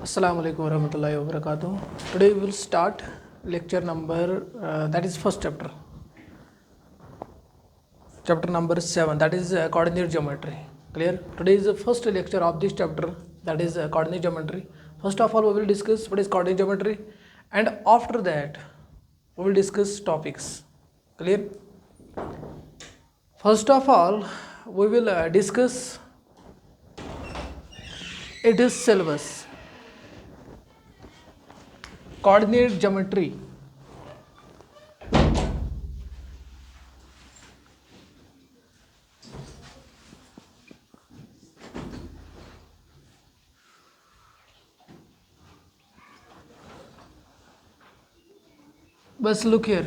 Assalamu alaikum warahmatullahi wabarakatuh. Today we will start lecture number that is first chapter number 7, that is coordinate geometry. Clear? Today is the first lecture of this chapter, that is coordinate geometry. First of all, we will discuss what is coordinate geometry, and after that we will discuss topics. Clear? First of all, we will discuss it is syllabus. Coordinate geometry. But look here,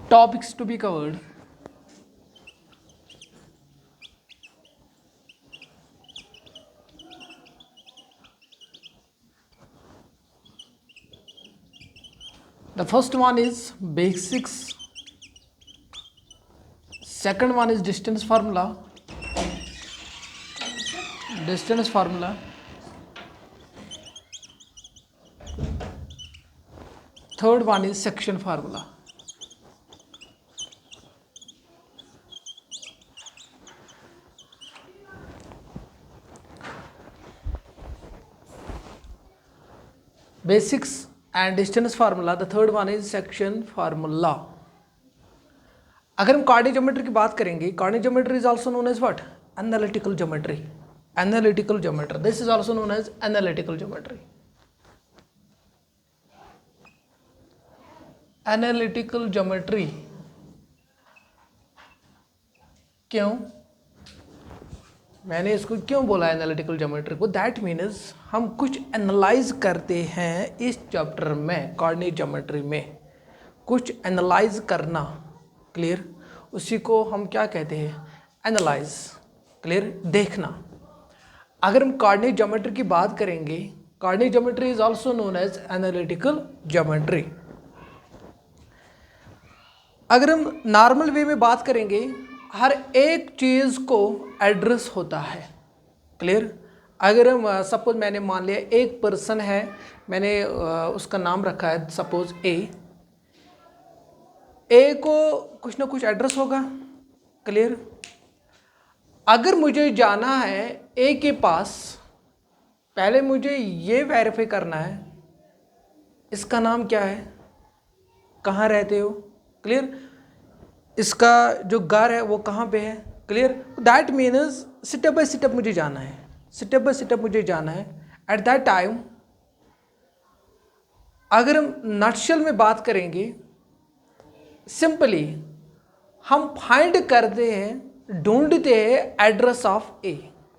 topics to be covered. The first one is basics, second one is distance formula, third one is section formula. Basics and distance formula, the third one is section formula. अगर हम coordinate geometry की बात करेंगे, coordinate geometry is also known as what? Analytical geometry. Analytical geometry. This is also known as analytical geometry. Analytical geometry. क्यों? मैंने इसको क्यों बोला एनालिटिकल ज्योमेट्री को? दैट मीन्स हम कुछ एनालाइज करते हैं इस चैप्टर में, कोऑर्डिनेट ज्योमेट्री में कुछ एनालाइज करना. क्लियर? उसी को हम क्या कहते हैं? एनालाइज. क्लियर? देखना. अगर हम कोऑर्डिनेट ज्योमेट्री की बात करेंगे, coordinate geometry is also known as analytical geometry. अगर हम नॉर्मल वे में बात करेंगे, हर एक चीज़ को एड्रेस होता है. क्लियर? अगर हम सपोज मैंने मान लिया एक पर्सन है, मैंने उसका नाम रखा है सपोज ए को कुछ ना कुछ एड्रेस होगा. क्लियर? अगर मुझे जाना है ए के पास, पहले मुझे ये वेरीफाई करना है इसका नाम क्या है, कहाँ रहते हो. क्लियर? इसका जो घर है वो कहाँ पे है. Clear? That means step by step मुझे जाना है, स्टेप बाय स्टेप मुझे जाना है. एट दैट टाइम अगर हम नटशेल में बात करेंगे, सिंपली हम फाइंड करते हैं, ढूंढते हैं address of A.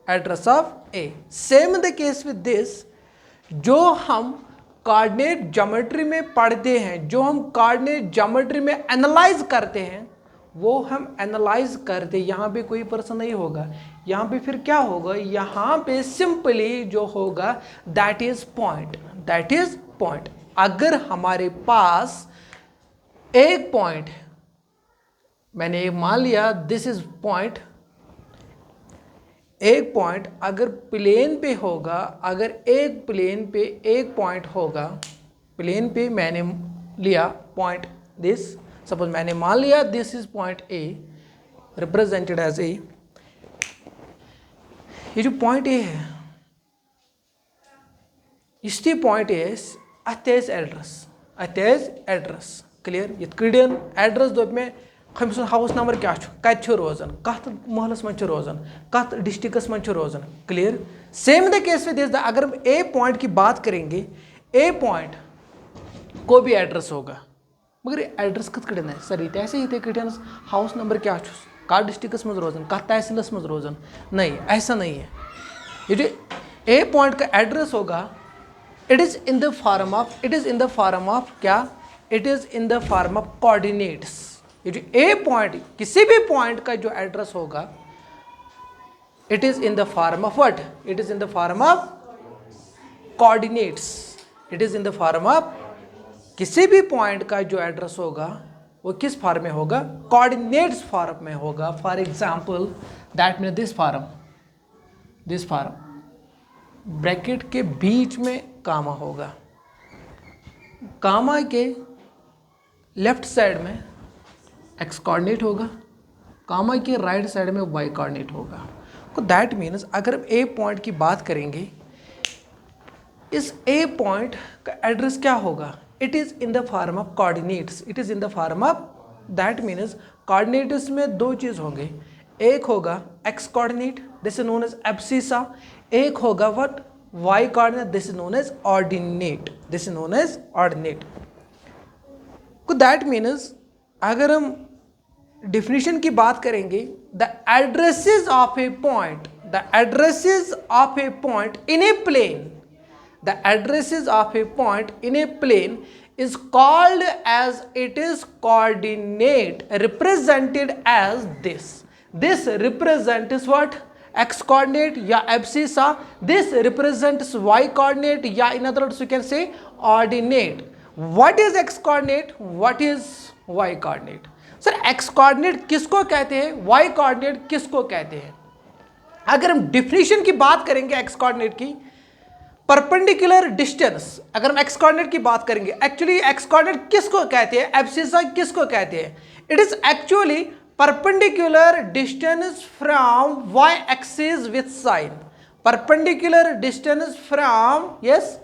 Address of A. Same the case with this, जो हम कोऑर्डिनेट ज्योमेट्री में पढ़ते हैं, जो हम कोऑर्डिनेट ज्योमेट्री में एनालाइज करते हैं, वो हम एनालाइज करते. यहाँ पे कोई पर्सन नहीं होगा, यहाँ पे फिर क्या होगा? यहाँ पे सिंपली जो होगा that is point. That is point. अगर हमारे पास एक पॉइंट, मैंने मान लिया दिस इज पॉइंट, एक पॉइंट अगर प्लेन पे होगा, अगर एक प्लेन पे एक पॉइंट होगा, प्लेन पे मैंने लिया पॉइंट दिस, सपोज मैंने मान लिया this is point A represented as A. ये जो पॉइंट ए है, इसी point A its address. Clear? ये कड़ियन एड्रेस दोप में खमिस हाउस नंबर क्या कत रोजान, कत महलस मं रोजान, कत डिस्ट्रिक्टस मं रोजान. Clear? Same the case with this. अगर हम ए पॉइंट की बात करेंगे, ए पॉइंट को भी एड्रेस होगा, मगर एड्रेस कत कड़न है सर ऐसे ही कटन हाउस नंबर क्या कत डिस्ट्रिक्टस मं रोजान, कत तहसीलस मं रोजान. नहीं, ऐसा नहीं है. ये जो ए पॉइंट का एड्रेस होगा, it is in the form of क्या? It is in the form of coordinates. ये जो ए पॉइंट, किसी भी पॉइंट का जो एड्रेस होगा, it is in the form of what? It is in the form of coordinates. It is in the form of किसी भी point का जो एड्रेस होगा वो किस फॉर्म में होगा, कोऑर्डिनेट्स फॉर्म में होगा। For example that mean this form bracket के बीच में कामा होगा, कामा के लेफ्ट साइड में एक्स कोऑर्डिनेट होगा, कामा के राइट साइड में वाई कोऑर्डिनेट होगा। तो दैट मीन्स अगर हम ए पॉइंट की बात करेंगे, इस ए पॉइंट का एड्रेस क्या होगा, it is in the form of coordinates, it is in the form of, that means coordinates में दो चीज़ होंगे, एक होगा x coordinate, this is known as abscissa, एक होगा what, y coordinate, this is known as ordinate, this is known as ordinate. तो that means अगर हम डिफिनीशन की बात करेंगे, the addresses of a point, the addresses of a point in a plane, the addresses of a point in a plane is called as it is coordinate represented as this. This represents what, x coordinate या abscissa, this represents y coordinate या in other words you can say ordinate. What is x coordinate, what is y coordinate? Sir x coordinate किसको कहते हैं, y coordinate किसको कहते हैं? अगर हम डिफिनीशन की बात करेंगे x coordinate की, परपेंडिकुलर डिस्टेंस, अगर हम एक्स कोऑर्डिनेट की बात करेंगे, एक्चुअली एक्स कोऑर्डिनेट किसको कहते हैं, एब्सिसा किसको कहते हैं, it is actually perpendicular distance from Y axis with sign, perpendicular distance from yes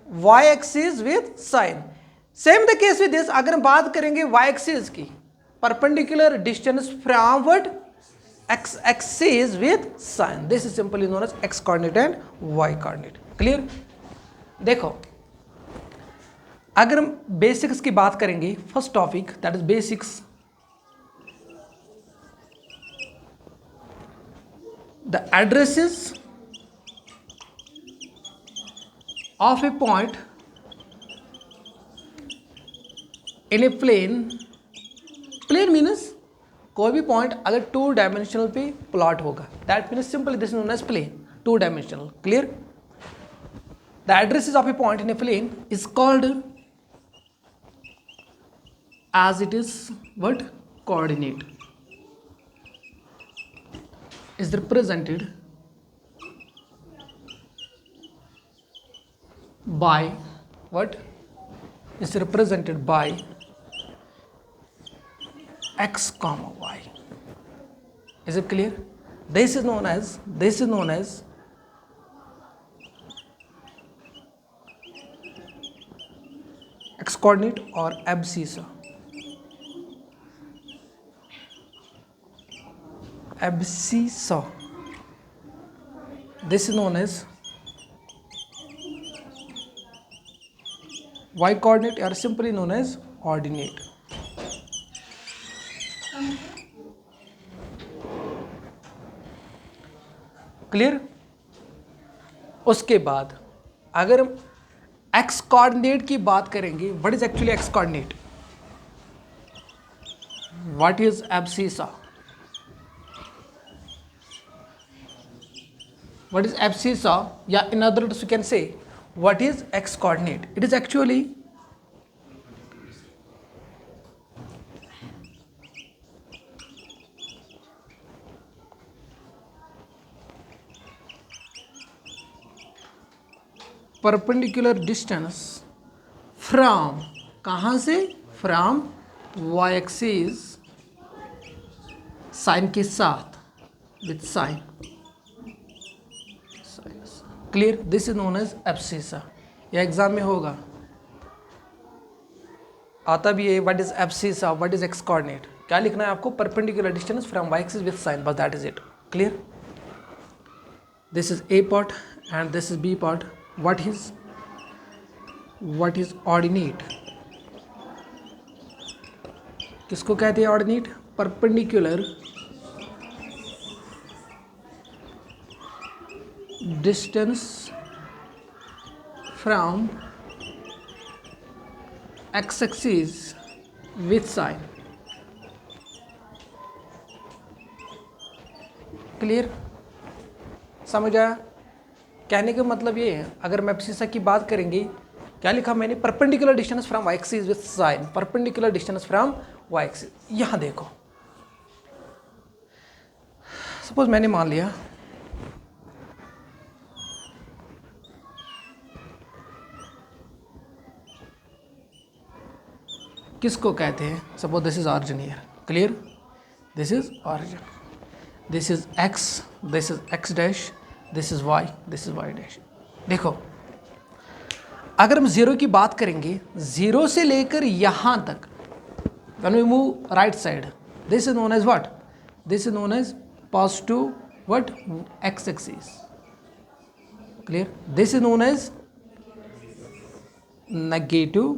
y axis with sign. Same the case with this, अगर हम बात करेंगे वाई एक्सिस की, perpendicular distance from what, x axis with sign, this is simply known as x coordinate and y coordinate। Clear? देखो अगर हम basics की बात करेंगे, first topic that is basics, the addresses of a point in a plane, plane means कोई भी पॉइंट अगर टू डायमेंशनल पे प्लॉट होगा, that means simply this is known as plane, two dimensional. Clear? The addresses of a point in a plane is called as it is what, coordinate, is represented by what, is represented by x comma y। is it clear? This is known as x coordinate or abscissa, abscissa, this is known as y coordinate or simply known as ordinate। Clear? उसके बाद अगर हम x coordinate की बात करेंगे, what is actually x coordinate, what is abscissa, what is abscissa, yeah, in other words you can say what is x coordinate, it is actually perpendicular distance from, कहाँ से, from y axis sign के साथ, with sign। Clear? This is known as abscissa. यह exam में होगा, आता भी है, what is abscissa, what is X coordinate, क्या लिखना है आपको, perpendicular distance from Y axis with sign, बस that is it. Clear? This is A part and this is B part. What is ordinate, किसको कहते हैं ordinate, perpendicular distance from x axis with sign। Clear? समझ आया? कहने का मतलब ये है, अगर हम एब्सिसा की बात करेंगे क्या लिखा मैंने, perpendicular distance from Y axis with sign, perpendicular distance from Y axis. यहां देखो, सपोज मैंने मान लिया किसको कहते हैं, suppose this is origin here, clear, this is origin, this is x, this is x dash, this is y, this is y dash. देखो अगर हम जीरो की बात करेंगे, जीरो से लेकर यहां तक, when we move right side, this is known as what, this is known as positive what, x axis, clear, this is known as negative,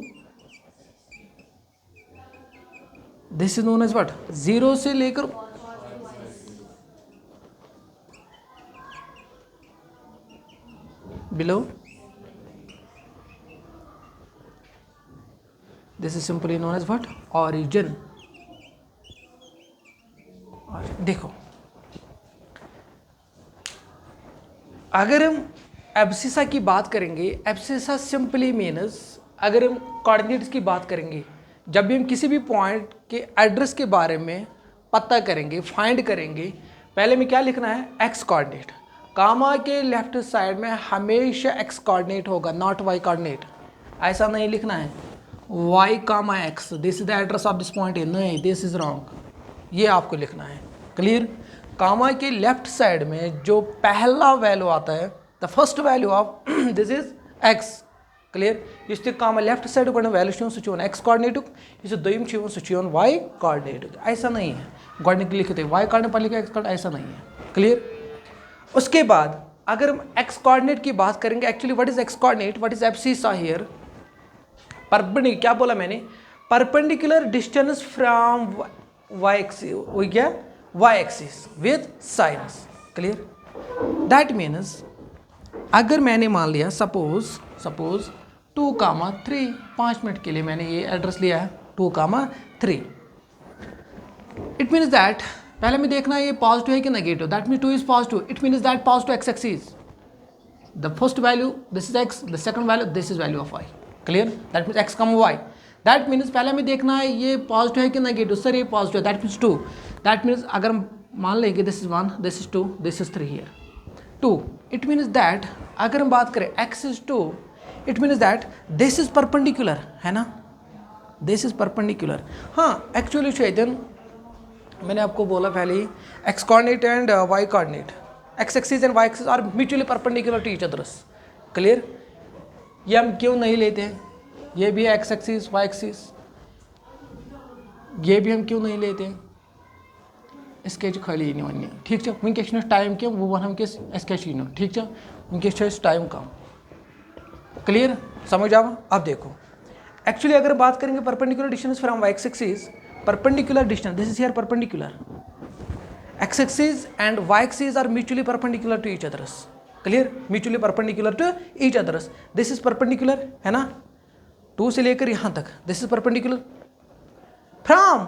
this is known as what, zero से लेकर below, this is simply known as what, origin। देखो अगर हम abscissa की बात करेंगे, abscissa simply means, अगर हम कोऑर्डिनेट्स की बात करेंगे, जब भी हम किसी भी पॉइंट के एड्रेस के बारे में पता करेंगे, फाइंड करेंगे, पहले में क्या लिखना है, एक्स कोऑर्डिनेट, कामा के लेफ्ट साइड में हमेशा एक्स कोऑर्डिनेट होगा, नॉट वाई कोऑर्डिनेट। ऐसा नहीं लिखना है y comma x, this is the address of this point, नहीं, दिस इज रॉन्ग, ये आपको लिखना है, क्लियर। कामा के लेफ्ट साइड में जो पहला वैल्यू आता है, the first value of this is x, clear, इस कामा लेफ्ट साइड को वैल्यू सह x कोऑर्डिनेट, इस दोयम सह y कोऑर्डिनेट। ऐसा नहीं है, गोडनिक लिखो तो y कोऑर्डिनेट पर लिखो x कोऑर्डिनेट, ऐसा नहीं है, क्लियर। उसके बाद अगर हम x कोऑर्डिनेट की बात करेंगे, actually what is x coordinate, what is abscissa here, perpendicular, क्या बोला मैंने, perpendicular distance from Y axis, वो क्या, y axis with signs, clear. That means अगर मैंने मान लिया सपोज 2,3, 5 मिनट के लिए मैंने ये एड्रेस लिया है 2,3, इट मीन्स दैट पहले में देखना है ये पॉजिटिव है कि negative, that means 2 is positive, it means that positive x axis, the first value this is x, the second value this is value of y, clear, that means x comma y, that means पहले में देखना है ये positive है कि negative, sir ये positive, that means 2, that means अगर हम मान लेंगे this is 1, this is 2, this is 3 here 2, it means that अगर हम बात करें x is 2, it means that this is perpendicular, है ना, दिस इज परपेंडिकुलर। हाँ एक्चुअली शेदन मैंने आपको बोला पहले ही, x coordinate and y coordinate, x axis and y axis are mutually perpendicular to each others, clear. ये हम क्यों नहीं लेते हैं, ये भी है x एक्सिस y एक्सिस, ये भी हम क्यों नहीं लेते हैं, इसके खाली वन, ठीक है, वनकस टाइम क्या, वो वन वनकस ठीक है, वनकस टाइम कम, क्लियर, समझ आवा। अब देखो एक्चुअली अगर बात करेंगे perpendicular distance from y axis, perpendicular distance, this is here perpendicular, x axis and y axis are mutually perpendicular to each others, clear, mutually perpendicular to each others, this is perpendicular, है ना, 2 से लेकर यहाँ तक, this is perpendicular from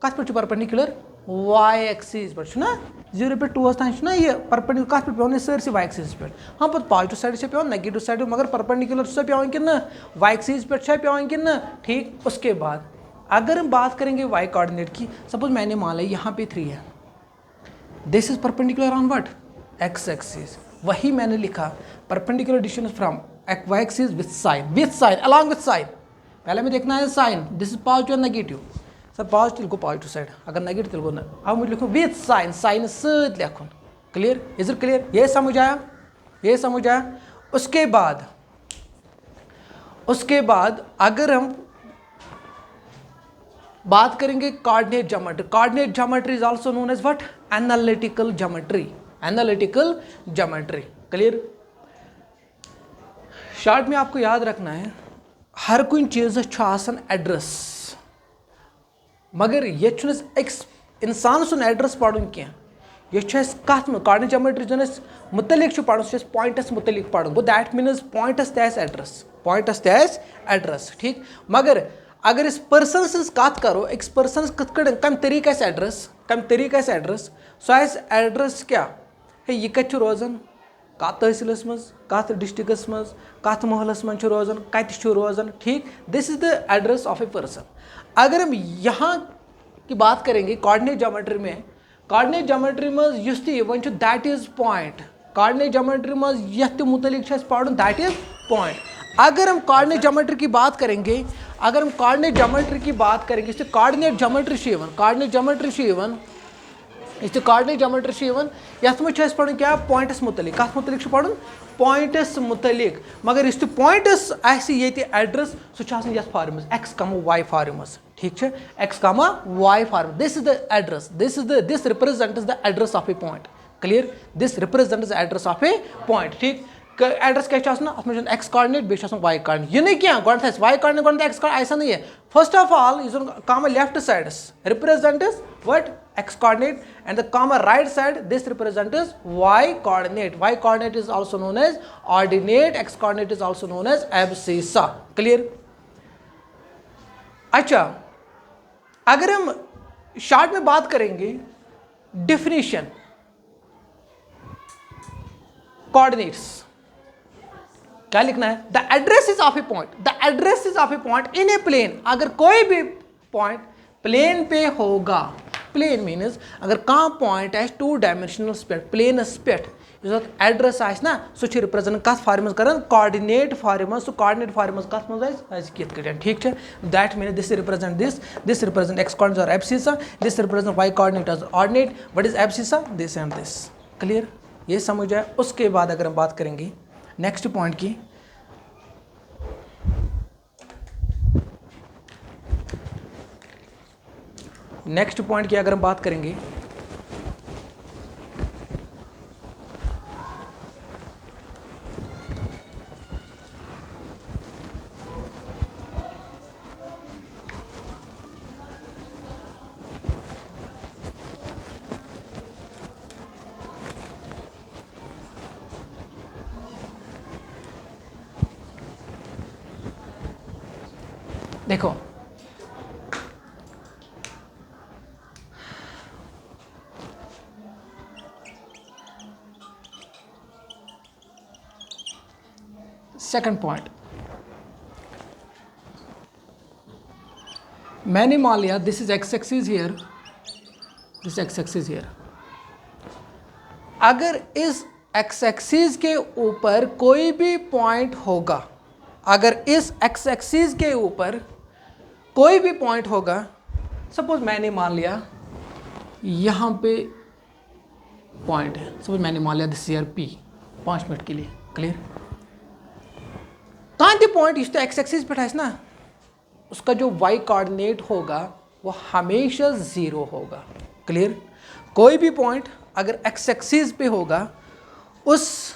कत पे perpendicular y axis पे ना, 0 पे 2 तान ना ये परपेंडिकुलर कत पे सरसी y एक्सिस पे, हाँ पे पॉजिटिव साइड से पे नेगेटिव साइड, मगर परपेंडिकुलर से पे कि ना y एक्सिस पे पे कि ना, ठीक। उसके बाद अगर हम बात करेंगे y कोऑर्डिनेट की, सपोज मैंने मान लिया यहाँ पे 3 है, this is perpendicular on what, x axis, वही मैंने लिखा perpendicular distance from y axis with sign along with sign, पहले में देखना है साइन, दिस इज पॉजिटिव और नेगेटिव, सर पॉजिटिव को पॉजिटिव साइड, अगर नेगेटिव तेल ना, अब मुझे लिखूँ विद साइन, साइन सत लिखूँ, क्लियर, इज इट क्लियर, ये समझ आया, ये समझ आया। उसके बाद अगर हम बात करेंगे coordinate geometry is also known as what, analytical geometry, clear. Short में आपको याद रखना है, हर कोई चीज़ एड्रेस, मगर ये इंसान सुन एड्रेस पढ़ुन क्या, ये कत कोऑर्डिनेट ज्योमेट्री जो मुतलिक पढ़ुन सह पॉइंटस मुतलिक पढ़ुन, गो दैट मीन्स पॉइंटस तैस एड्रेस, ठीक। मगर अगर इस पर्सन सज कत करो, एक पर्सन कम तरीक एड्रेस, सो एड्रेस क्या है, यह कत रोजान, कत तहसीलस मज, कत डिस्ट्रिक्टस मज, कत मोहल्लस मज रोजान, कत रोजान, ठीक। This is the address of a person. अगर हम यहाँ की बात करेंगे कोऑर्डिनेट ज्योमेट्री में, कोऑर्डिनेट ज्योमेट्री मज युस ति यिवान छु that is point, coordinate geometry मज यथ मुतलिक छ पढ़न दैट इज पॉइंट। अगर हम कोऑर्डिनेट ज्योमेट्री की बात करेंगे, अगर हम कोऑर्डिनेट ज्योमेट्री की बात करेंगे, इस कोऑर्डिनेट ज्योमेट्री छ यिवान, कोऑर्डिनेट ज्योमेट्री छ यिवान, इस कोऑर्डिनेट ज्योमेट्री छ यिवान यथ मज छ पढ़न क्या पॉइंट्स मुतलिक, कत मुतलिक छ पढ़न पॉइंट्स मुतलिक। मगर इस पॉइंट्स आसि येति एड्रेस सु छ आसान यथ form x comma y form, ठीक है, x comma y form. This is the address, this represents the address of a point, clear, this represents the address of a point, ठीक। एड्रेस क्या अत एक्स कोऑर्डिनेट बे y coordinate, यह नहीं क्या गो वाई कोऑर्डिनेट गो एक्स कोऑर्डिनेट ऐसा नहीं है। First of all is comma left sides represents what x coordinate and the comma right side this represents y coordinate. Y coordinate is also known as ordinate, x coordinate is also known as abscissa, clear। अच्छा, अगर हम short में बात करेंगे definition coordinates, क्या लिखना है, the address is of a point, the address is of a point in a plane. अगर कोई भी पॉइंट प्लेन पे होगा, प्लेन मीन्स अगर कह पॉइंट आस टू डायमेंशनल पे प्लेनस पे एड्रेस आस ना सह रिप्रेजेंट कत फॉर्म कर कोऑर्डिनेट फॉर्म, सह कोऑर्डिनेट फॉर्म कत मज कित कटन, ठीक है। That mean this represent this represent X coordinate और abscissa, this represent Y coordinate और ordinate, what is abscissa, this and this, clear, ये समझ आए। उसके बाद अगर हम बात करेंगे नेक्स्ट पॉइंट की, नेक्स्ट पॉइंट की अगर हम बात करेंगे, देखो सेकंड पॉइंट, मैंने मान लिया this is x axis here, this x axis here. अगर इस एक्स एक्सिस के ऊपर कोई भी पॉइंट होगा, अगर इस एक्स एक्सिस के ऊपर कोई भी पॉइंट होगा, सपोज मैंने मान लिया यहाँ पे पॉइंट है, सपोज मैंने मान लिया दिस ईयर पी 5 मिनट के लिए, क्लियर। कहाँ थे पॉइंट इस तो एक्स एक्सिस पे है ना, उसका जो वाई कोऑर्डिनेट होगा वो हमेशा 0 होगा, क्लियर। कोई भी पॉइंट अगर एक्स एक्सिस पे होगा, उस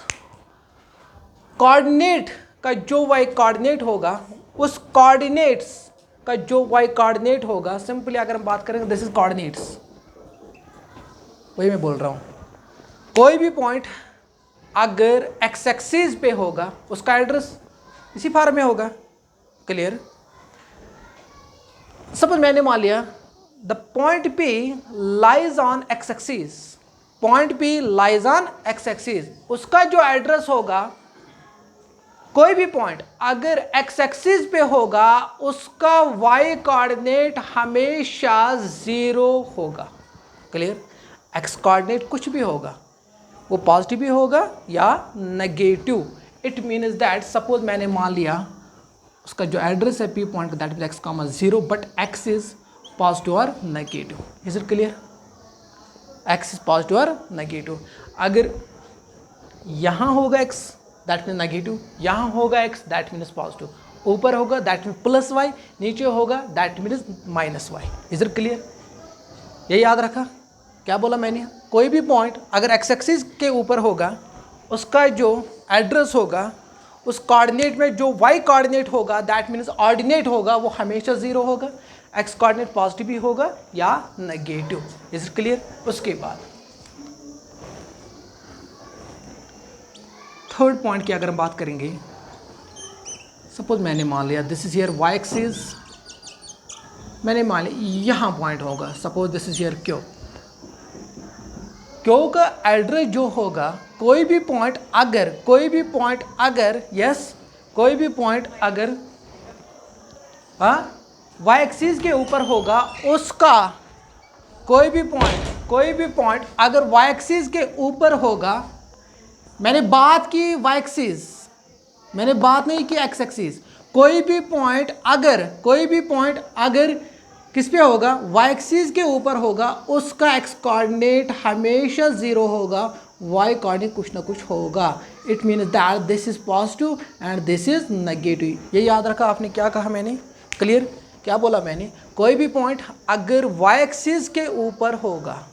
कोऑर्डिनेट का जो वाई कोऑर्डिनेट होगा, उस कोऑर्डिनेट्स का जो वाई कोऑर्डिनेट होगा, सिंपली अगर हम बात करेंगे दिस इज कोऑर्डिनेट्स, वही मैं बोल रहा हूँ। कोई भी पॉइंट अगर एक्स एक्सिस पे होगा, उसका एड्रेस इसी फॉर्म में होगा, क्लियर। सपोज मैंने मान लिया the point P lies on x axis, point P lies on x axis, उसका जो एड्रेस होगा, कोई भी पॉइंट अगर एक्स एक्सिस पे होगा, उसका वाई कोऑर्डिनेट हमेशा 0 होगा, क्लियर। एक्स कोऑर्डिनेट कुछ भी होगा, वो पॉजिटिव भी होगा या negative. It means that suppose मैंने मान लिया उसका जो एड्रेस है पी पॉइंट का that is X comma 0, but X is positive और negative, is it clear. X is positive और नेगेटिव। अगर यहाँ होगा एक्स दैट मीन नेगेटिव, यहाँ होगा एक्स दैट मीन्स पॉजिटिव, ऊपर होगा दैट मीन प्लस वाई, नीचे होगा that means minus y, is it clear. ये याद रखा, क्या बोला मैंने, कोई भी पॉइंट अगर एक्स एक्सिस के ऊपर होगा, उसका जो एड्रेस होगा, उस कोऑर्डिनेट में जो वाई कोऑर्डिनेट होगा दैट मीन्स ऑर्डिनेट होगा, वो हमेशा 0 होगा। एक्स कोऑर्डिनेट पॉजिटिव भी होगा या नेगेटिव, इज इट क्लियर। उसके बाद थर्ड पॉइंट की अगर हम बात करेंगे, सपोज मैंने मान लिया this is here y axis, मैंने मान लिया यहाँ पॉइंट होगा, suppose this is here Q. Q का एड्रेस जो होगा कोई भी पॉइंट अगर y एक्सिस के ऊपर होगा, उसका कोई भी पॉइंट अगर y एक्सिस के ऊपर होगा, मैंने बात की y एक्सिस, मैंने बात नहीं की x एक्सिस, कोई भी पॉइंट अगर किस पे होगा, y एक्सिस के ऊपर होगा, उसका x कोऑर्डिनेट हमेशा 0 होगा, y कोऑर्डिनेट कुछ ना कुछ होगा। It means that this is positive and this is negative. ये याद रखा आपने, क्या कहा मैंने, क्लियर, क्या बोला मैंने, कोई भी पॉइंट अगर y एक्सिस के ऊपर होगा,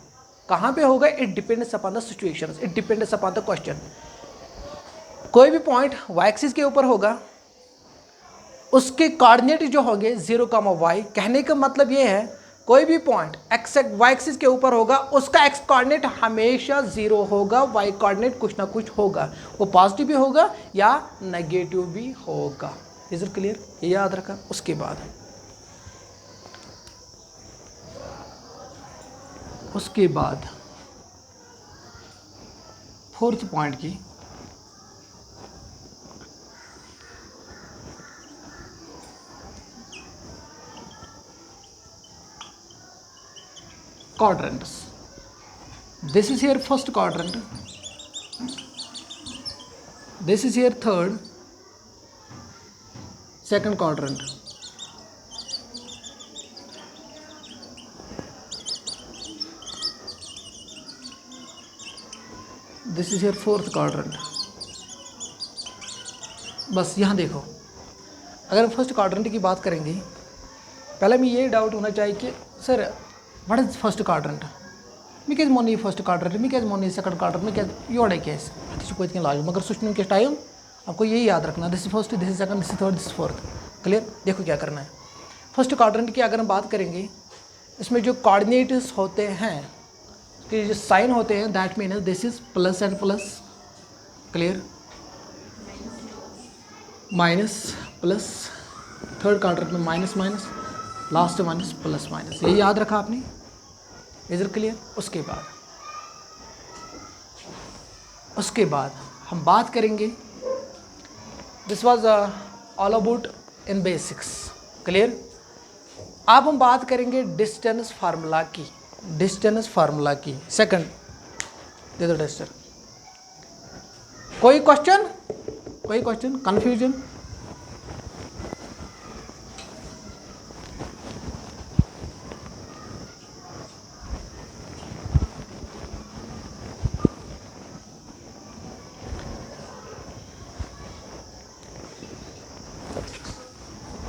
कहाँ पे होगा, it depends upon the situation, it depends upon the question. कोई भी पॉइंट y एक्सिस के ऊपर होगा, उसके कोऑर्डिनेट जो होंगे 0, y, कहने का मतलब ये है कोई भी पॉइंट y एक्सिस के ऊपर होगा, उसका x कोऑर्डिनेट हमेशा 0 होगा, y कोऑर्डिनेट कुछ ना कुछ होगा, वो पॉजिटिव भी होगा या नेगेटिव भी होगा। इज इट क्लियर, ये याद रखा। उसके बाद फोर्थ पॉइंट की quadrants. This is here first quadrant, this is here third, second quadrant, this is here fourth quadrant। बस यहाँ देखो, अगर फर्स्ट क्वाड्रेंट की बात करेंगे, पहले में ये डाउट होना चाहिए कि sir what is first quadrant, मी कैसे मोनी फर्स्ट क्वाड्रेंट, मी कैसे मोनी सेकंड क्वाड्रेंट, मी कैसे योड़ है कैसे कोई इतनी लाज, मगर सोचने के टाइम आपको यही याद रखना, this is first, this is second, this is third, this is fourth. Clear, देखो क्या करना है। फर्स्ट क्वाड्रेंट की अगर हम बात करेंगे, इसमें जो कोऑर्डिनेट्स होते हैं, कि जो साइन होते हैं, that means this is plus and plus, clear, minus plus, third quadrant में minus minus, last minus plus minus, ये याद रखा आपने। Is it clear. उसके बाद हम बात करेंगे, this was all about in basics, clear. अब हम बात करेंगे डिस्टेंस फार्मूला की, सेकंड दे दो टेस्टर। कोई क्वेश्चन कंफ्यूजन?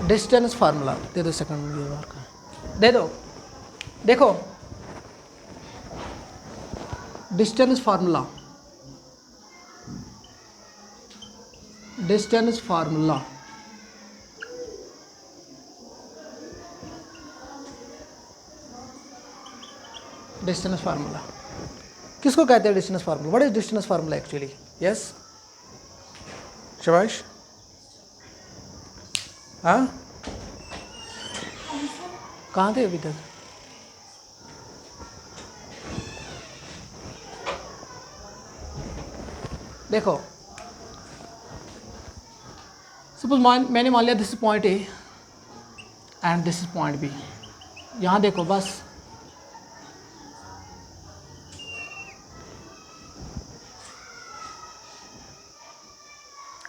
डिस्टेंस फार्मूला दे दो, सेकंड दे दो। देखो डिस्टेंस फार्मूला किसको कहते हैं distance formula? What is distance formula actually? Yes शबाश, हाँ कहाँ थे अभी तक? देखो सपोज मैंने मान लिया this is point A and this is point B. यहाँ देखो बस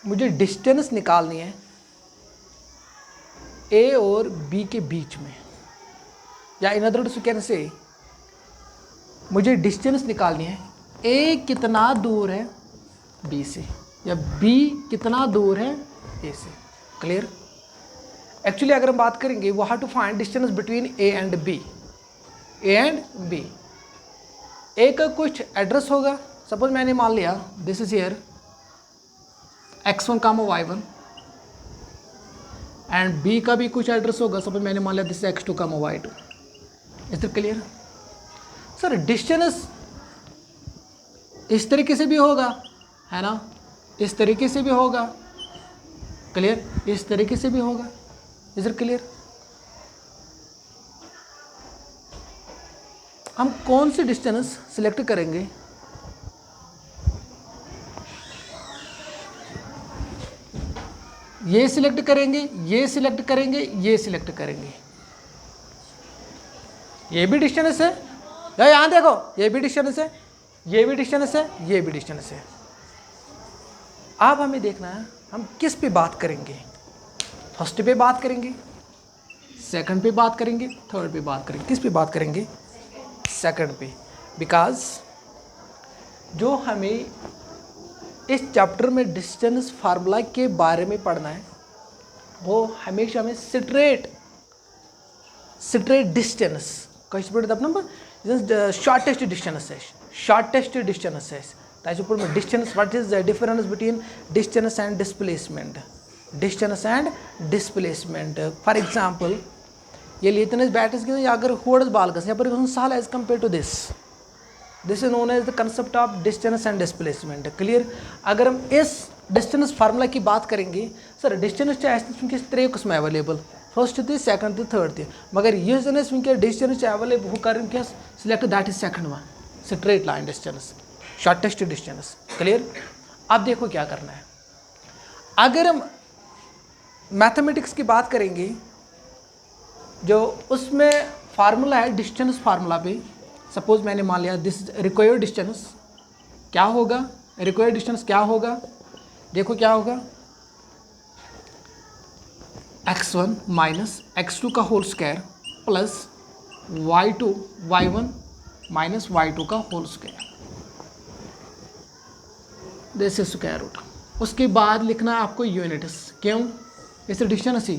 मुझे डिस्टेंस निकालनी है ए और बी के बीच में, या in other words you can say मुझे डिस्टेंस निकालनी है ए कितना दूर है बी से, या बी कितना दूर है ए से। क्लियर। एक्चुअली अगर हम बात करेंगे वो how to find distance between A and B, A का कुछ एड्रेस होगा। सपोज मैंने मान लिया this is here x1 comma y1 and B का भी कुछ एड्रेस होगा। सपोज मैंने मान लिया this is x2 comma y2। Is it clear? Sir distance इस तरीके से भी होगा, है ना, इस तरीके से भी होगा, क्लियर, इस तरीके से भी होगा। Is it clear? हम कौन सी डिस्टेंस सिलेक्ट करेंगे? ये सिलेक्ट करेंगे, ये सिलेक्ट करेंगे, ये सिलेक्ट करेंगे, ये भी डिस्टेंस है, या यहाँ देखो ये भी डिस्टेंस है, ये भी डिस्टेंस है, ये भी डिस्टेंस है। अब हमें देखना है हम किस पे बात करेंगे, फर्स्ट पे बात करेंगे, सेकंड पे बात करेंगे, थर्ड पे बात करेंगे। किस पे बात करेंगे? सेकंड पे, बिकॉज जो हमें इस चैप्टर में डिस्टेंस फार्मूला के बारे में पढ़ना है वो हमेशा हमें स्ट्रेट डिस्टेंस शॉर्टेस्ट डिस्टेंस है, शॉर्टेस्ट डिस्टेंस है। ताकि ऊपर में distance, what is the difference between distance and displacement, distance and displacement. For example ये लेते बैटर्स की अगर होड़ बाल गस यपर सहल as compare to this is known as the concept of distance and displacement. Clear? अगर हम इस डिस्टेंस फार्मूला की बात करेंगे, सर डिस्टेंस वनस 3 किस्म अवेलेबल, फर्स्ट थी, सेकंड थी, थर्ड थी, मगर यह वनस वनस डिस्टेंस अवेलेबल वो कर select that is second one, straight line distance, shortest distance. Clear? अब देखो क्या करना है। अगर हम मैथमेटिक्स की बात करेंगे, जो उसमें फार्मूला है डिस्टेंस फार्मूला पे, सपोज मैंने मान लिया दिस रिक्वायर्ड डिस्टेंस, क्या होगा? रिक्वायर्ड डिस्टेंस क्या होगा? देखो क्या होगा, x1 माइनस x2 का whole square plus y1 minus y2 का whole square, this is square root. उसके बाद लिखना है आपको यूनिट्स, क्यों? इस डिस्टेंस ही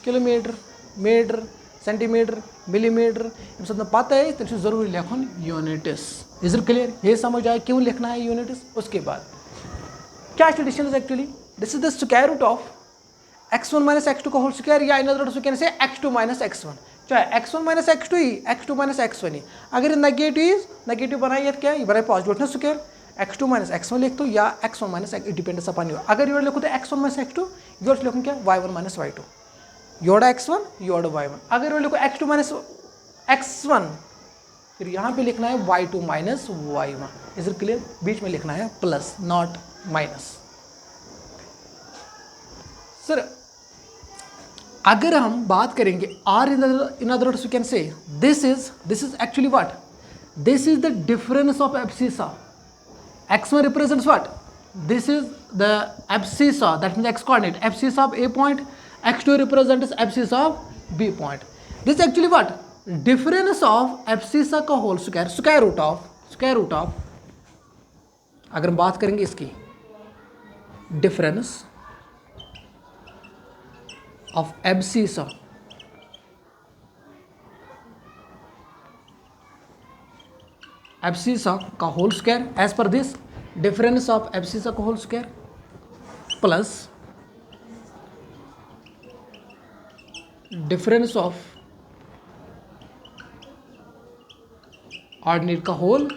किलोमीटर, मीटर, सेंटीमीटर, मिलीमीटर, इस पता है तो जरूरी लिखन यूनिट्स। Is it clear? ये समझ आए क्यों लिखना है यूनिट्स? उसके बाद क्या distance actually this is the square root of x1 minus x2 का होल स्क्वायर, या in other words we can say x2 minus x1, चाहे x1 माइनस x2 ही, x2 माइनस x1 ही। अगर नेगेटिव बनाइए क्या ये बनाए पॉजिटिव ना स्क्वायर, x2 माइनस x1 लिख दो या x1 minus dependence upon you. अगर योर लिखो तो x1 माइनस x2, योर लिखो क्या y1 minus y2, योड़ा x1 योड़ा y1। अगर योर लिखो x2 माइनस x1, फिर यहाँ पे लिखना है y2 minus y1। Is it clear? बीच में लिखना है प्लस नॉट माइनस। सर अगर हम बात करेंगे r in other words we can say this is actually what, this is the difference of abscissa. x1 represents what? This is the abscissa, that means x coordinate, abscissa of a point, x2 represents abscissa of b point. This is actually what? Difference of abscissa का whole square, square root of अगर हम बात करेंगे इसकी difference of abscissa का whole square, as पर this difference of abscissa का whole square plus difference of ordinate का होल,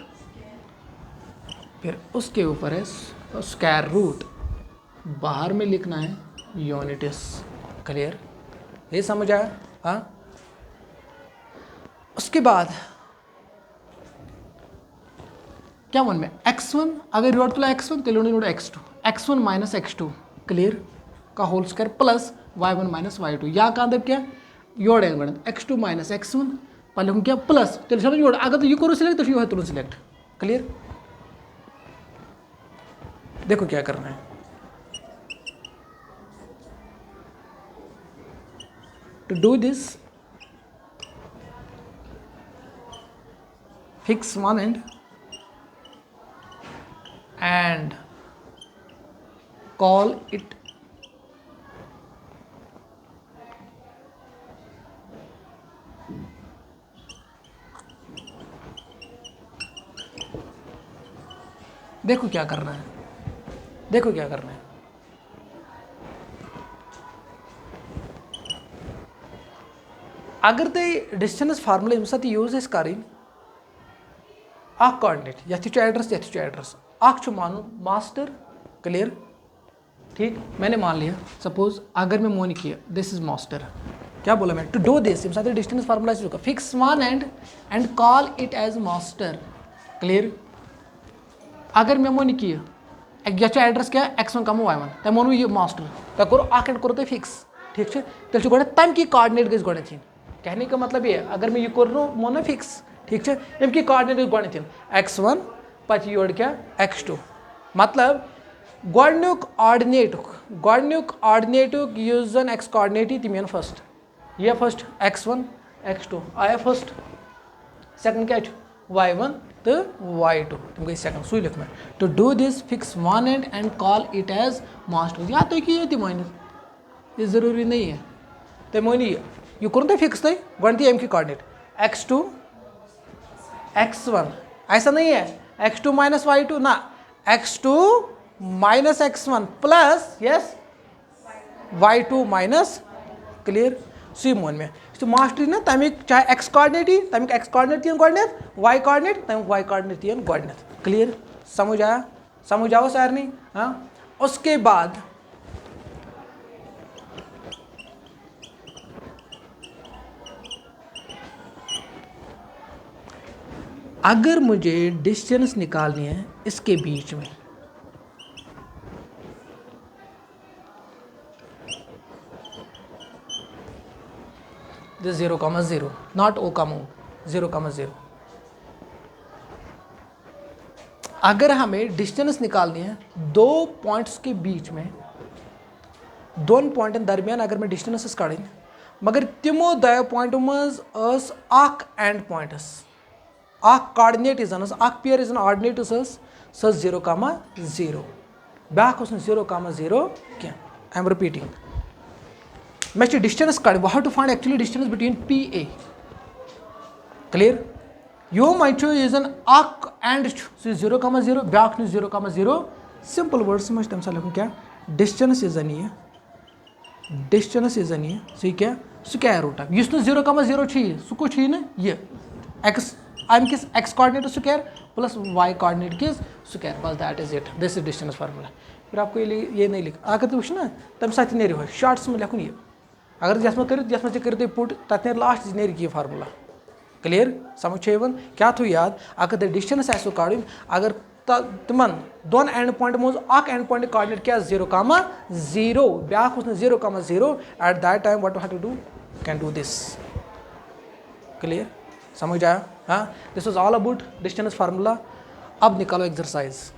फिर उसके ऊपर है स्क्वायर रूट, बाहर में लिखना है यूनिट्स। क्लियर? ये समझ आया? हाँ। उसके बाद क्या वन में x1 अगर रिवर्ट तुला x1 तो लोड x2, x1 minus x2 clear का whole square plus y1 minus y2, या का अंदर क्या योड़ x2 माइनस x1 पहले हम क्या प्लस तो चलो योड़, अगर तो ये करो सिलेक्ट तो ये है तुरंत सिलेक्ट। क्लियर? देखो क्या करना है, to do this fix one and and call it देखो क्या करना है, देखो क्या करना है। अगर ते डिस्टेंस फार्मूला यम साथ यूज इस करें कोऑर्डिनेट यथ एड्रेस अख मान मास्टर। क्लियर? ठीक, मैंने मान लिया सपोज अगर मैं मोन किया दिस इज मास्टर, क्या बोला मैं to do this um distance formula fix one and call it as master. Clear? अगर मैं मोन किया यह एड्रेस क्या x1 कम y1 तम वो यह मास्टर तह करो एंड करो फिक्स ठीक है तेल गो तम की कोऑर्डिनेट गई गोड कहने का मतलब ये अगर मैं यह कर मो ना फिक्स ठीक है अम की कोऑर्डिनेट गई गोड x1 पे योर क्या x2 मतलब गोडनुक ऑर्डिनेटुक युस जन x कोऑर्डिनेट तम यन फर्स्ट यह फर्स्ट x1 x2 आया फर्स्ट सेकंड क्या y1 तो y2 तुम गई सेकंड सू लिख मैं to do this fix one and call it as master या तो कि ये मान ये जरूरी नहीं है तो मान यह कर फिक्स तुम गोडती अम की कोऑर्डिनेट x2 x1 ऐसा नहीं है x2 माइनस y2 ना x2 माइनस x1 प्लस यस y2 माइनस क्लियर सी मोन में तो मास्टर ना तमिक चाहे x कोऑर्डिनेट तमिक x कोऑर्डिनेट तीन गोडनेथ y कोऑर्डिनेट तमिक y कोऑर्डिनेट तीन गोडनेथ क्लियर समझ आया समझ आओ सारनी हाँ उसके बाद अगर मुझे डिस्टेंस निकालनी है इसके बीच में this 0,0 not O, 0,0 अगर हमें डिस्टेंस निकालनी है दो पॉइंट्स के बीच में दोन पॉइंटन दरमियान अगर मैं डिस्टेंस कड़न मगर तिमो दो पॉइंटों मज एंड पॉइंटस कोऑर्डिनेट जन पेयर जन ऑर्डिनेट स 0,0 ब्याक 0,0 क्या आई एम रिपीटिंग मैं डिस्टेंस कड़ we have to find actually distance between P A clear यो मो जन एंड 0,0 ब्याक 0,0 सिंपल वर्ड्स में तम लिखूँ क्या डिस्टेंस जन ये सह क्या स्क्वायर रूट ऑफ इस 0,0 सह कुछ ना ये एक्स अम किस x coordinate square plus y coordinate किस स्क्वायर बस that is it this is distance formula फिर आपको ये नहीं लिख अगर तुम ना तम साथ ने शॉर्ट्स में लिखूँ ये अगर यस कर पुट तथ नेर लास्ट नेर ये फार्मूला क्लियर समझ क्या थो याद अगर तुम डिस्टेंस आसो कड़न अगर तिमन दोन एंड पॉइंट मज एंड पॉइंट कोऑर्डिनेट क्या 0,0 ब्याक 0,0 at that time what have to do can do this clear समझ आया हाँ this was all about distance formula अब निकालो एक्सरसाइज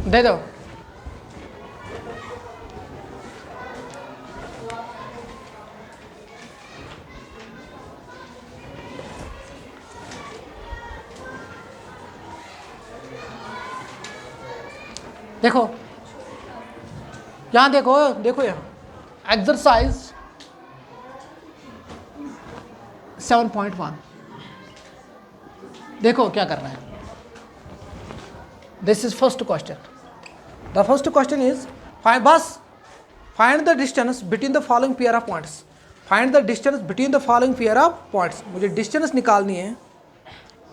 दे दो देखो यहाँ देखो यहाँ एक्सरसाइज 7.1 देखो क्या करना है this is first question The first question is find the distance between the following pair of points. Find the distance between the following pair of points. मुझे distance निकालनी है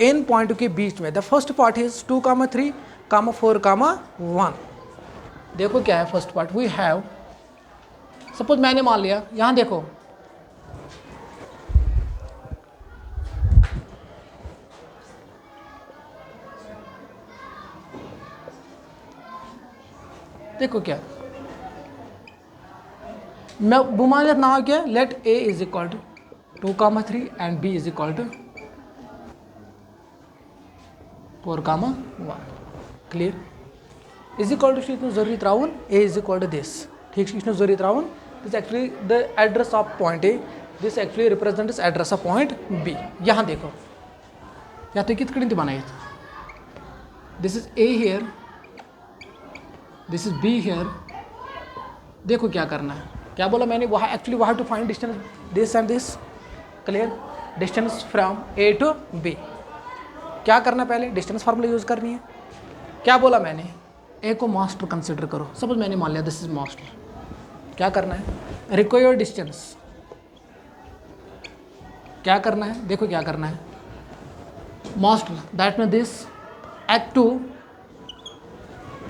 इन पॉइंट के बीच में. The first part is 2,3, 4, 1. देखो क्या है first part. We have suppose मैंने मान लिया यहाँ देखो देखो क्या मैं बुमानियत नाम क्या let A is equal to 2,3 and B is equal to 4,1 clear is equal to जरूरी त्रावन A is equal to this ठीक है जरूरी त्रावन this actually the address of point A this actually represents address of point B. यहाँ देखो या तो कित कड़ी बनाई this is A here this is B here. देखो क्या करना है क्या बोला मैंने वहाँ एक्चुअली वहाँ to find distance this and this clear distance from A to B. क्या करना पहले डिस्टेंस फार्मूला यूज़ करनी है क्या बोला मैंने, ए को मास्टर कंसिडर करो। सपोज मैंने मान लिया दिस इज मास्टर, क्या करना है, रिक्वायर्ड डिस्टेंस क्या करना है, देखो क्या करना है, master that mean this x2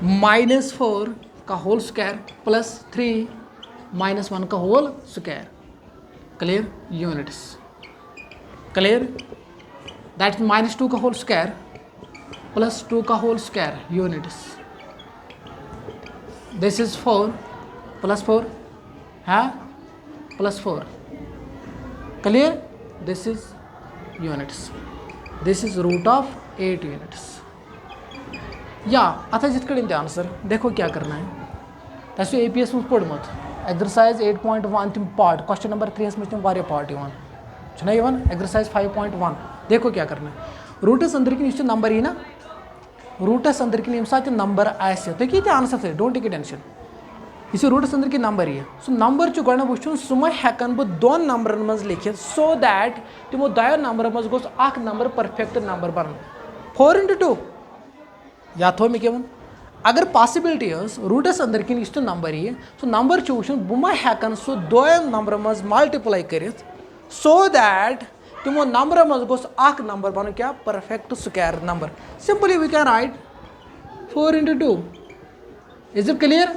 -4 का होल स्क्वायर प्लस 3 -1 का whole square, clear, units, clear, that -2 का होल स्क्वायर प्लस 2 का whole square, units, this is 4 plus 4 है plus 4, clear, this is units, this is root of 8 units. या आता जित कड़े answer देखो क्या करना है, तस APS में पोर्मत एक्सरसाइज 8.1 तम पार्ट, क्वेश्चन नंबर 3 में तम पार्ट एक्सरसाइज 5.1, देखो क्या करना है, रूटस अंदर किन नंबर यी ना, रूटस अंदर किन यम सात नंबर आसि तुम कीते आंसर थे, डोंट टेक टेंशन, यह रूटस अंदर किन नंबर यी सो नंबर गोड़ वो सह हेकन बह दोन नंबर मज लिखित सो दैट तमो दो नंबर मज गोस अख नंबर परफेक्ट नंबर बन 4 × 2 या थो मे क्या अगर पॉसिबिलिटी रूटस अंदर किन यह नंबर यी सो नंबर वो बह हेकन सह दो नंबर मज मल्टीप्लाई कर सो दैट तमो नंबर मज गोस अख नंबर बन क्या perfect square number, simply we can write 4 × 2, is it clear,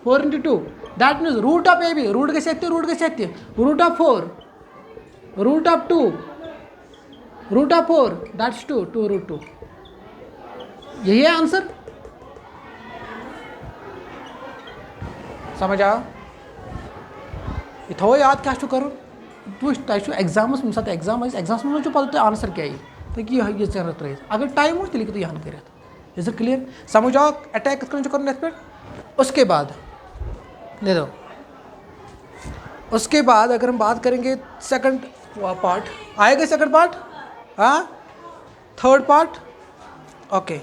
4 × 2 that means root of AB, root गति root of 4 root of 2 root of 4 that's 2 √2, यही है आंसर, समझ आओ, यह थो याद क्या करो, तुम एग्जामस सात एग्जाम में पता आंसर क्या तो यह त्र अगर टाइम हो तेल यह कर, इज इट क्लियर, समझ आओ अटैक कर पे, उसके बाद दे दो, उसके बाद अगर हम बात करेंगे सेकंड पार्ट आएगा, सेकंड पार्ट, हाँ, थर्ड पार्ट, ओके,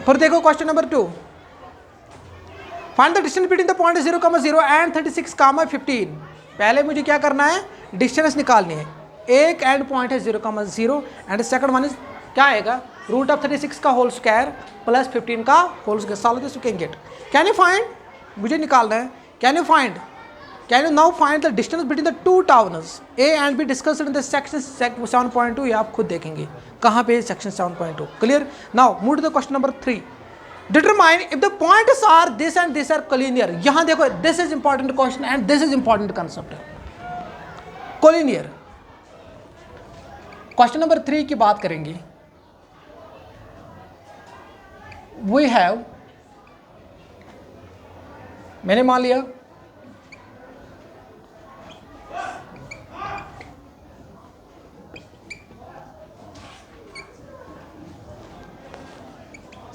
फिर देखो question number 2, find the distance between the point 0,0 and 36,15, पहले मुझे क्या करना है, डिस्टेंस निकालनी है, एक एंड पॉइंट है 0,0 एंड सेकंड वन इज क्या आएगा, रूट ऑफ 36 का होल स्क्वायर प्लस 15 का whole square, solve this you can get, can you find, मुझे निकालना है, can you now find the distance between the two towns A and B discussed in the section 7.2, ये आप खुद देखेंगे कहाँ पे section 7.2, clear, now move to the question number 3, determine if the points are this and this are collinear, यहाँ देखो this is important question and this is important concept, collinear, question number 3 की बात करेंगे, वी हैव, मैंने मान लिया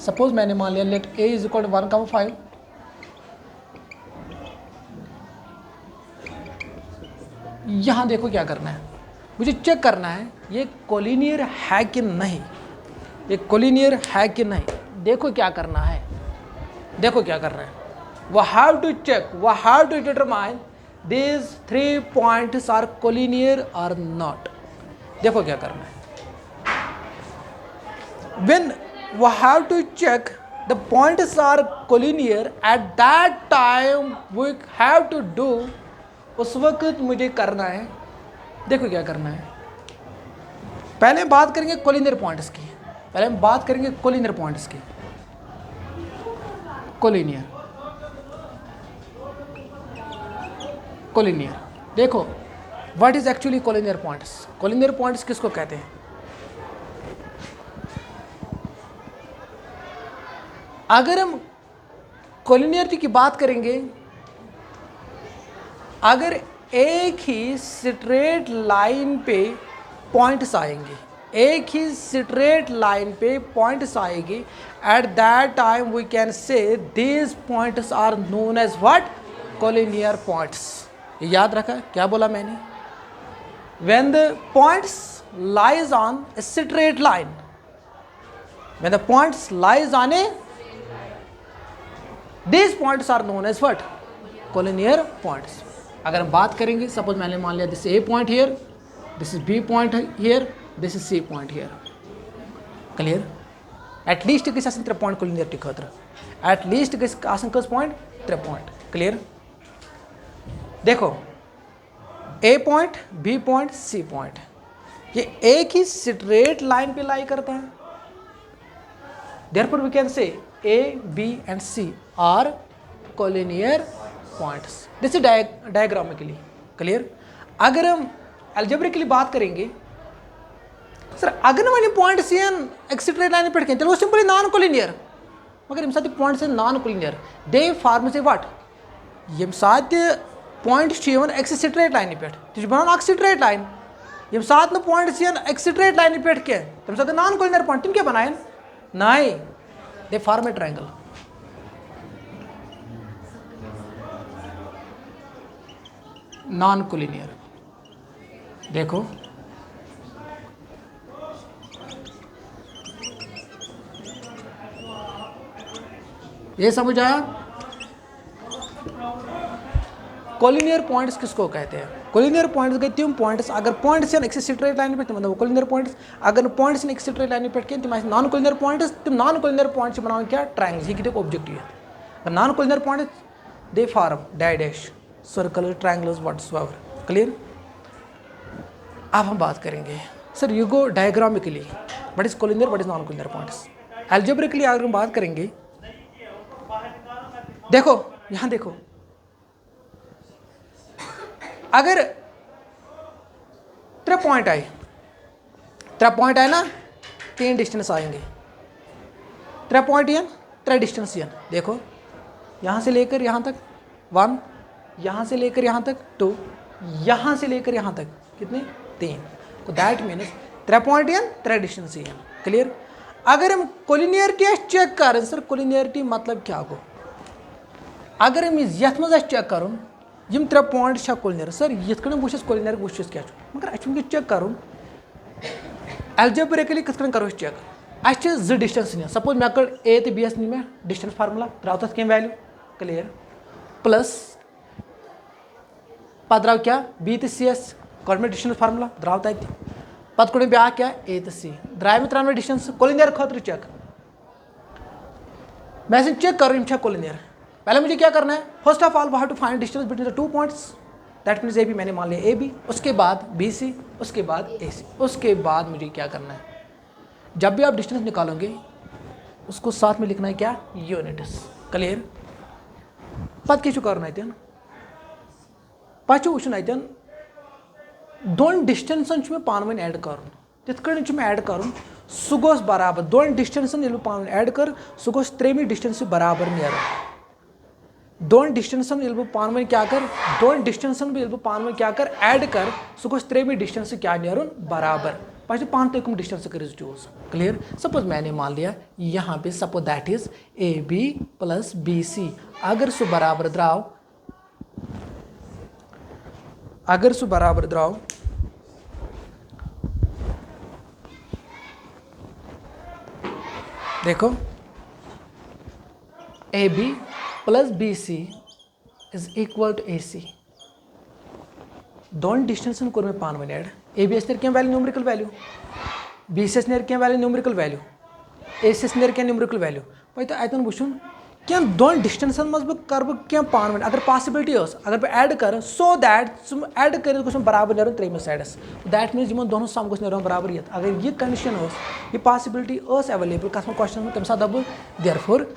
suppose मैंने मान लिया let A is equal to 1,5, यहां देखो क्या करना है, मुझे चेक करना है ये कोलिनियर है कि नहीं, ये कोलिनियर है कि नहीं, देखो क्या करना है, देखो क्या करना है, we have to check, we have to determine these 3 points are collinear or not, देखो क्या करना है, when we have to check the points are collinear at that time we have to do, उस वक्त मुझे करना है, देखो क्या करना है, पहले हम बात करेंगे कोलिनियर पॉइंट्स की, पहले हम बात करेंगे कोलिनियर पॉइंट्स की, कोलिनियर, कोलिनियर, देखो what is actually collinear points, collinear points किसको कहते हैं, अगर हम कोलिनियरिटी की बात करेंगे, अगर एक ही स्ट्रेट लाइन पे पॉइंट्स आएंगे, एक ही स्ट्रेट लाइन पे पॉइंट्स आएगी, at that time we can say these points are known as what, collinear points, याद रखा क्या बोला मैंने, when the points lies on a straight line, when the points lies on a, these points are known as what, collinear points। अगर हम बात करेंगे, suppose मैंने मान लिया this A point here, this is B point here, this is C point here clear at least गई 3 point collinearity खतर at least गई कस पॉइंट 3 पॉइंट क्लियर देखो A point B point C point ये एक ही स्ट्रेट लाइन पे लाई करता है therefore we can say A, B and C are collinear points. This is diagrammically clear. अगर हम algebraically बात करेंगे सर अगर हम पॉइंट सी एक स्ट्रेट लाइन पे तो वो सिंपली नॉन कोलिनियर मगर यम साथ पॉइंट से नॉन कोलिनियर दे फॉर्म से व्हाट यम साथ पॉइंट एक स्ट्रेट लाइन पे तो बनान स्ट्रेट लाइन यम साथ पॉइंट एक स्ट्रेट लाइन पे क्या तम साथ नॉन कोलिनियर पॉइंट तुम क्या बनाए नहीं they form A triangle non collinear देखो ये समझ आया कोलिनियर पॉइंट्स किसको कहते हैं कोलिनियर पॉइंट्स गए तुम पॉइंट्स अगर पॉइंट्स एक स्ट्रेट लाइन पे मतलब कोलिनियर पॉइंट्स अगर पॉइंट्स एक स्ट्रेट लाइन पे तुम नॉन कोलिनियर पॉइंट्स तुम नॉन कोलिनियर पॉइंट्स बनाओ क्या ट्रायंगल्स ये कि ऑब्जेक्टिव है non collinear points they form dash circle triangles whatsoever clear अब हम बात करेंगे sir you go diagrammatically what is collinear what is non collinear points algebraically अगर हम बात करेंगे देखो यहां देखो अगर 3 पॉइंट आए 3 पॉइंट आए ना 3 डिस्टेंस आएंगे 3 पॉइंट यन 3 डिस्टेंस यन देखो यहाँ से लेकर यहाँ तक 1 यहाँ से लेकर यहाँ तक 2 यहाँ से लेकर यहाँ तक कितने 3 तो that means 3 point N 3 distance N clear अगर हम कोलिनियरिटी चेक करें सर कोलिनियरिटी मतलब क्या गो अगर हम यथ मज चेक करूँ यम 3 पॉइंट कोलिनियर सर ये वो कोलिनियर वो क्या मगर अस चेक करूँ अलजेब्रिकली कथ करो चेक अस 2 डिस्टेंस नी सपोज मे कर ए तो बी नी मे डिस्टेंस फार्मूला द्राव तथ कम वैल्यू क्लियर प्लस पत द्राव क्या बी तो सी एस कोर मे डिस्टेंस फार्मूला द्राव तत पत कोड़ ब्या क्या ए तो सी द्राव मे डिस्टेंस कोलिनियर खतर चेक मैं चेक करूँ कोलिनियर पहले मुझे क्या करना है first of all we have to find distance between the 2 points that means A B मैंने मान लिया ए बी उसके बाद बी सी उसके बाद ए सी उसके बाद मुझे क्या करना है जब भी आप डिस्टेंस निकालोगे उसको साथ में लिखना है क्या यूनिट्स क्लियर पत क्या करना है पत वुन 2 डिस्टेंसन में पान वन ऐड कर तिथ मैं ऐड कर सह गोस बराबर 2 डिस्टेंसन पान ऐड कर सह गोस 3 डिस्टेंस बराबर नीर 2 डिस्टेंसन पान वन क्या कर 2 डिस्टेंसन पान वन क्या कर ऐड कर सह गोस 3 डिस्टेंस क्या नीरुन बराबर पे पान तुम कम डिस्टेंस कर चूज क्लियर सपोज मैंने मान लिया यहाँ पे suppose that is A B plus B C अगर सह बराबर द्राव देखो A B plus B C is equal to A C 2 distance कोर में पान वन ऐड ए बी एस नेर क्या value numerical value B C एस नेर क्या value numerical value A C एस नेर क्या न्यूमेरिकल वैल्यू पे तो अतन वुन क्या 2 डिस्टेंसन मज कर क्या पान वन अगर पॉसिबिलिटी अगर बह ऐड कर सो दैट ऐड कर बराबर नीर 3 साइडस दैट मीन्स इन दोनों सम गोस नीर बराबर ये अगर ये कंडीशन ये पॉसिबिलिटी अवेलेबल कथ में क्वेश्चन तम साथ दप therefore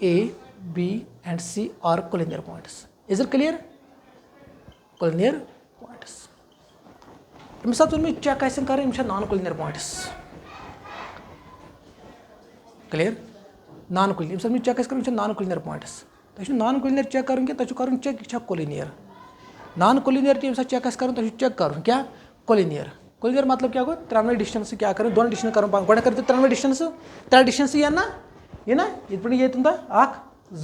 A, B and C are collinear points. Is it clear? Collinear points. इस साथ उनमें चेक कैसे करें इनमें non collinear points clear non collinear इस साथ में चेक कैसे करें नॉन कोलिनियर पॉइंट्स तो नॉन कोलिनियर चेक करूँ क्या तो करूँ चेक कोलिनियर नॉन कोलिनियर इस साथ चेक कैसे करूँ तो चेक करूँ क्या कोलिनियर कोलिनियर मतलब क्या हो 3 डिस्टेंस क्या करूँ 2 डिस्टेंस करूँ गोड़ कर 3 डिस्टेंस 3 डिस्टेंस ये पे ये तुम 1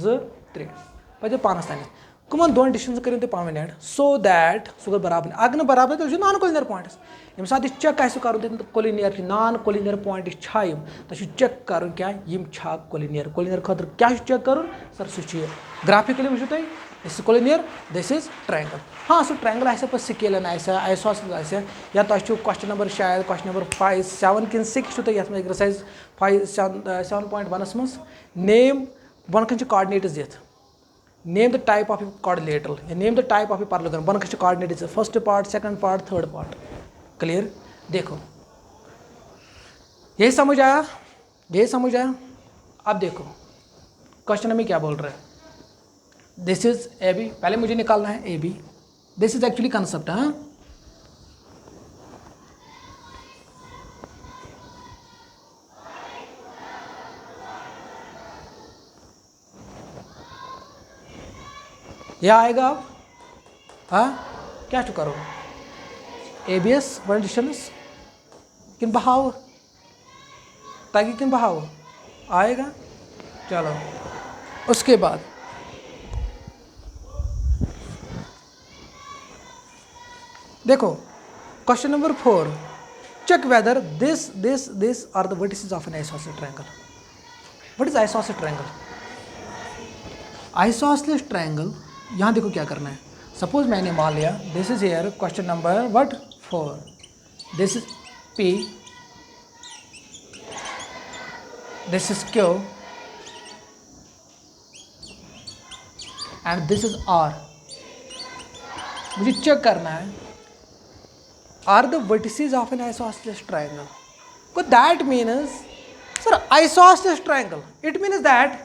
2 3 पे पानस तान कमन 2 डिस्टेंस करो पान वन ऐड सो दैट सह गो बराबर अगर न बराबर तो नॉन कोलिनियर पॉइंट्स यम साथ चेक करूँ कोलिनियर नॉन कोलिनियर पॉइंट तो चेक करूँ क्या कोलिनियर कोलिनियर खतर क्या चेक करूँ सर सह ग्राफिकली वो तुम this is collinear, this is triangle. हाँ सो ट्रायंगल आसे पे स्केलन आसे, आइसोसेलेस आसे, या तो क्वेश्चन नंबर शायद क्वेश्चन नंबर 5 7 कि 6 तो ये एक्सरसाइज 7.1 मज नेम बन कोऑर्डिनेट्स दिथ. Name the type of quadrilateral या name the type of parallelogram बन coordinates first part, second part, third part. Clear. देखो यही समझ आया, यही समझ आया. अब देखो क्वेश्चन हमें क्या बोल रहा है. दिस इज ए बी, पहले मुझे निकालना है A B. This is actually concept. हाँ यह आएगा अब. हाँ क्या चुका करो ए बी एस वन डिस्टेंस किन बहाव ताकि किन बहाव आएगा. चलो उसके बाद देखो question number 4 check whether this are the vertices of an isosceles triangle. What is isosceles triangle? Isosceles triangle यहाँ देखो क्या करना है. सपोज मैंने मान लिया this is here question number what 4, this is P, this is Q and this is R. मुझे check करना है are the vertices of an isosceles triangle. So that means, sir, isosceles triangle, it means that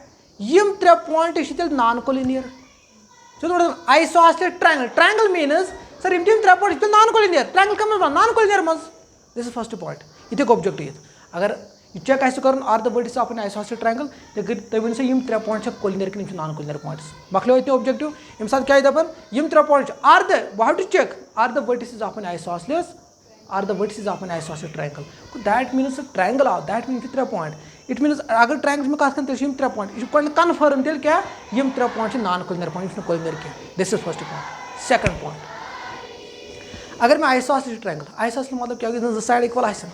yim tre point is non-collinear. So isosceles triangle, triangle means, sir, yim tre point is non-collinear. Triangle comes from non-collinear means. This is first point. It is objective. अगर check ऐसे करूँ are the vertices of an isosceles triangle, तभी से yim tre points है collinear के नहीं non-collinear points. मखलो इतने objective. इम साथ क्या है दबन yim tre points are the, how to check, are the vertices of an isosceles, are the vertices of an isosceles triangle. So that means a triangle out. That means 3 point. It means अगर triangle में cast करते हैं यम 3 point. इसको confirm दिल क्या यम 3 point non-collinear point इसमें collinear क्या. This is first point. Second point. अगर मैं isosceles triangle, isosceles मतलब क्या होगा? The side equal आइसन.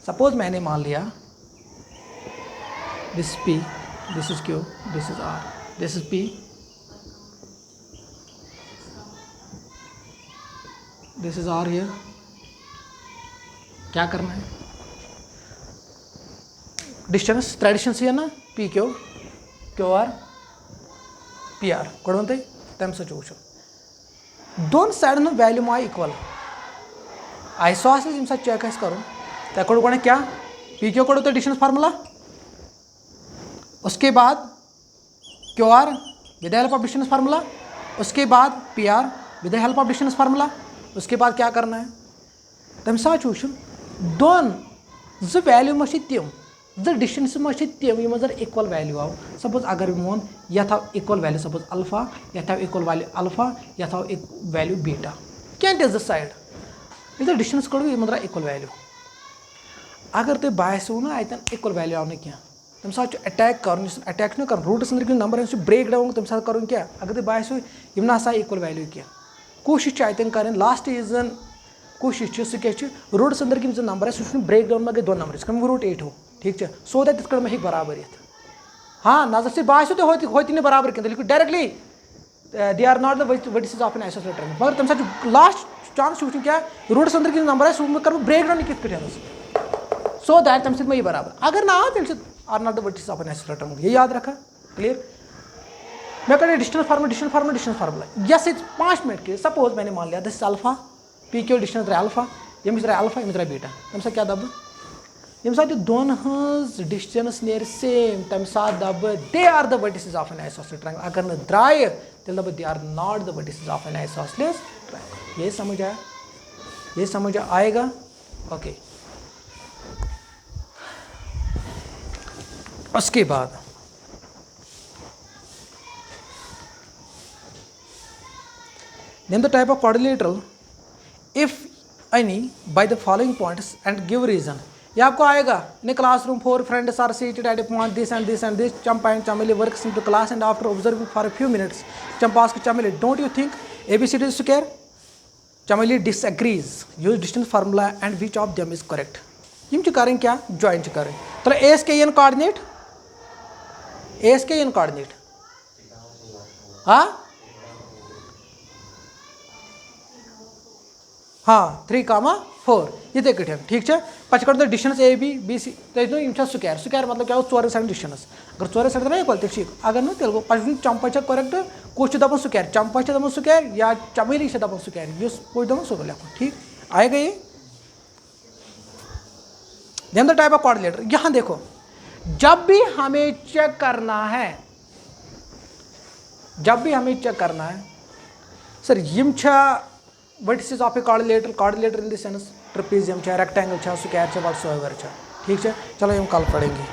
Suppose मैंने मान लिया this P, this is Q, this is R, this is P, this is R here. क्या करना है? डिस्टेंस ट्रेडिशन्स है ना P Q Q R P R कोणते तम चूचु दोन साइड वैल्यू मा इक्वल आइसोसेलेस यम चेक करूँ तक कोण क्या पी क्यू कोड़ते डिस्टेंस फार्मूला, उसके बाद Q R with help of distance formula, उसके बाद P R with help of distance formula. उसके बाद क्या करना है तम वुचुन दोन जो वैल्यू मे तम जो डिस्टेंस मे तम यम जर इक्वल वैल्यू आव. सपोज अगर मोन यह आव इक्वल वैल्यू सपोज अल्फा, यह आव इक्वल वैल्यू अल्फा, यह आव value beta. Can is the side ये डिस्टेंस कड़ो यम द्रा इक्वल वैल्यू. अगर तुम बासो ना अतन इक्वल वैल्यू आव ना तम साथ अटैक कर अटैक कर रूटस अंदर नंबर ब्रेक डाउन तम साथ कर क्या. अगर तुम बासो यम ना इक्वल वैल्यू क्या कोशिश अतन कर लास्ट इजन कोशिश सह रूटस अंदर जो नंबर है सह ब्रेक डाउन में गई 2 नंबर कम रूट 8 हो ठीक है सो दैट तक मे बराबर ये. हाँ नजर से बासो तो होती नहीं बराबर क्या लिखो directly they are not the vertices of an isosceles triangle. मगर तम साथ लास्ट चांस वो क्या रूटस अंदर जो नंबर है सह कर ब्रेक डाउन कित सो दैट तम मे बराबर. अगर ना तम are not the vertices of an isosceles triangle. ये याद रखा. क्लियर. मैं करें डिस्टेंस फार्मूला यस 5 मिनट के. सपोज मैंने मान लिया this alpha P Q distance द्राय अल्फा यम द्राय अल्फा यम द्राय बीटा. तम साथ क्या दब यम साथ दोन हज डिस्टेंस नेर सेम तम साथ दब they are the vertices of an isosceles triangle. अगर न द्राय तेल दब they are not the vertices of an isosceles triangle. ये समझ आया? ये समझ आएगा? ओके. उसके बाद name the type of quadrilateral if any by the following points and give reason. ये आपको आएगा in a classroom 4 friends are seated at a point this and this and this. Champa and Chameli works into class and after observing for a few minutes Champa asks Chameli, don't you think ABCD is square? Chameli disagrees. Use distance formula and which of them is correct. यम करें क्या join करें तो एस के एन coordinate एस के एन कोऑर्डिनेट हाँ हाँ 3,4 ये कठिन ठीक है पे कड़ो distance A B B C तुम स्क्वायर स्क्वायर मतलब क्या 4 साइड डिस्टेंस अगर 4 साइड ना इक्वल ठीक अगर ना तेल पे चंपा करेक्ट कुछ दपान स्क्वायर चंपा दपान स्क्वायर या चमेली दपान स्क्वायर कुछ दपान सो लिखो ठीक आएगा ये। Then the type of quadrilateral यहाँ देखो जब भी हमें चेक करना है सर यम vertices of a quadrilateral in the sense trapezium rectangle square whatsoever ठीक है चलो हम कल पढ़ेंगे।